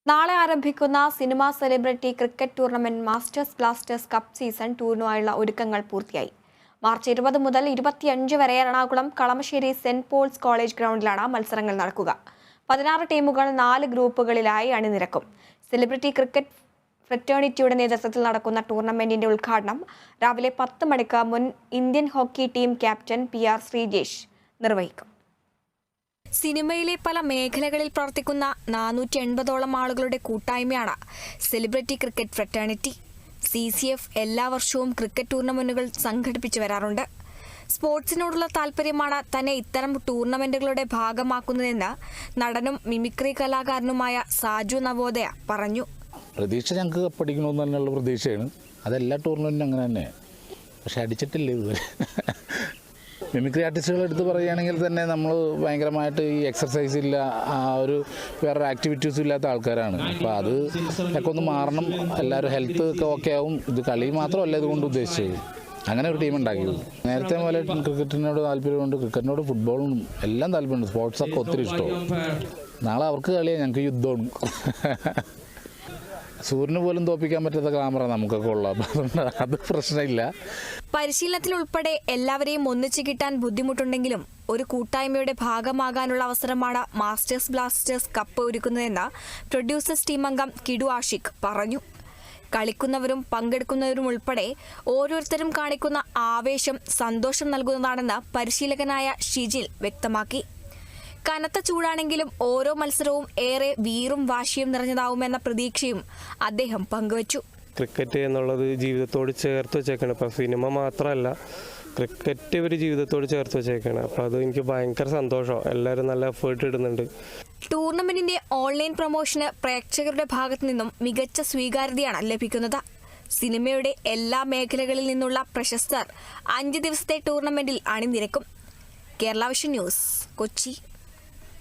നാളെ ആരംഭിക്കുന്ന cinema celebrity cricket tournament masters blasters cup season 2-നുള്ള ഒരുക്കങ്ങൾ പൂർത്തിയായി. മാർച്ച് 20 മുതൽ 25 വരെ Ernakulam Kalamassery Saint Paul's College ഗ്രൗണ്ടിലാണ് മത്സരങ്ങൾ നടക്കുക. 16 ടീമുകൾ 4 ഗ്രൂപ്പുകളിലായി അണിനിരക്കും. സെലിബ്രിറ്റി ക്രിക്കറ്റ് ഫ്രറ്റേണിറ്റിയുടെ നേതൃത്വത്തിൽ നടക്കുന്ന ടൂർണമെന്റിന്റെ ഉദ്ഘാടനം രാവിലെ 10 മണിക്ക് മുൻ Indian hockey team captain PR Sreejesh നിർവഹിക്കും. സിനിമയിലെ പല മേഖലകളിൽ പ്രവർത്തിക്കുന്ന 480ഓളം ആളുകളുടെ കൂട്ടായ്മയാണ് സെലിബ്രിറ്റി ക്രിക്കറ്റ് ഫ്രറ്റേണിറ്റി. CCF എല്ലാ വർഷവും ക്രിക്കറ്റ് ടൂർണമെന്റുകൾ സംഘടിപ്പിച്ചു വരാറുണ്ട്. സ്പോർട്സിനോടുള്ള താല്പര്യമാണ് തന്നെ ഇത്തരം ടൂർണമെന്റുകളുടെ ഭാഗമാക്കുന്നതെന്ന് നടനും മിമിക്രി കലാകാരനുമായ സാജു നവോദയ പറഞ്ഞു. പ്രതീക്ഷ ഞങ്ങൾക്ക് കപ്പടിക്കണമെന്ന് തന്നെയുള്ള പ്രതീക്ഷയാണ്. അതെല്ലാ ടൂർണമെന്റിനും അങ്ങനെ തന്നെ, പക്ഷെ അടിച്ചിട്ടില്ല ഇതുവരെ. മിമിക്രി ആർട്ടിസ്റ്റുകൾ എടുത്ത് പറയുകയാണെങ്കിൽ തന്നെ നമ്മൾ ഭയങ്കരമായിട്ട് ഈ എക്സർസൈസ് ഇല്ല, ആ ഒരു വേറൊരു ആക്ടിവിറ്റീസും ഇല്ലാത്ത ആൾക്കാരാണ്. അപ്പോൾ അത് ഒക്കെ ഒന്ന് മാറണം. എല്ലാവരും ഹെൽത്ത് ഒക്കെ ഓക്കെ ആവും. ഇത് കളി മാത്രമല്ല ഇതുകൊണ്ട് ഉദ്ദേശിച്ചത്. അങ്ങനെ ഒരു ടീം ഉണ്ടാക്കിയത്. നേരത്തെ പോലെ ക്രിക്കറ്റിനോട് താല്പര്യമുണ്ട്, ക്രിക്കറ്റിനോട് ഫുട്ബോളിനും എല്ലാം താല്പര്യമുണ്ട്. സ്പോർട്സൊക്കെ ഒത്തിരി ഇഷ്ടമാണ്. നാളെ അവർക്ക് കളിയാണ്, ഞങ്ങൾക്ക് യുദ്ധമാണ്. സൂര്യന് പോലും തോപ്പിക്കാൻ പറ്റാത്ത ക്യാമറ നമുക്കൊക്കെ ഉള്ളത്, അത് പ്രശ്നമില്ല. പരിശീലനത്തിൽ ഉൾപ്പെടെ എല്ലാവരെയും ഒന്നിച്ചു കിട്ടാൻ ബുദ്ധിമുട്ടുണ്ടെങ്കിലും ഒരു കൂട്ടായ്മയുടെ ഭാഗമാകാനുള്ള അവസരമാണ് മാസ്റ്റേഴ്സ് ബ്ലാസ്റ്റേഴ്സ് കപ്പ് ഒരുക്കുന്നതെന്ന് പ്രൊഡ്യൂസേഴ്സ് ടീം അംഗം കിഡു ആഷിഖ് പറഞ്ഞു. കളിക്കുന്നവരും പങ്കെടുക്കുന്നവരും ഉൾപ്പെടെ ഓരോരുത്തരും കാണിക്കുന്ന ആവേശം സന്തോഷം നൽകുന്നതാണെന്ന് പരിശീലകനായ ഷിജിൽ വ്യക്തമാക്കി. കനത്ത ചൂടാണെങ്കിലും ഓരോ മത്സരവും ഏറെ വീറും വാശിയും നിറഞ്ഞതാവുമെന്ന പ്രതീക്ഷയും അദ്ദേഹം പങ്കുവച്ചു. ക്രിക്കറ്റ് എന്നുള്ളത് ജീവിതത്തോട് ചേർത്ത് വെച്ചേക്കാണ്. ഇപ്പോൾ സിനിമ മാത്രമല്ല, ക്രിക്കറ്റ് ഇവർ ജീവിതത്തോട് ചേർത്ത് വെച്ചേക്കാണ്. അപ്പോൾ അത് എനിക്ക് ഭയങ്കര സന്തോഷം. എല്ലാവരും നല്ല എഫേർട്ട് ഇടുന്നുണ്ട്. ടൂർണമെന്റിന്റെ ഓൺലൈൻ പ്രൊമോഷന് പ്രേക്ഷകരുടെ ഭാഗത്തു നിന്നും മികച്ച സ്വീകാര്യതയാണ് ലഭിക്കുന്നത്. സിനിമയുടെ എല്ലാ മേഖലകളിൽ നിന്നുള്ള പ്രശസ്തർ 5 ദിവസത്തെ ടൂർണമെന്റിൽ അണിനിരക്കും. Kerala vision news, Kochi.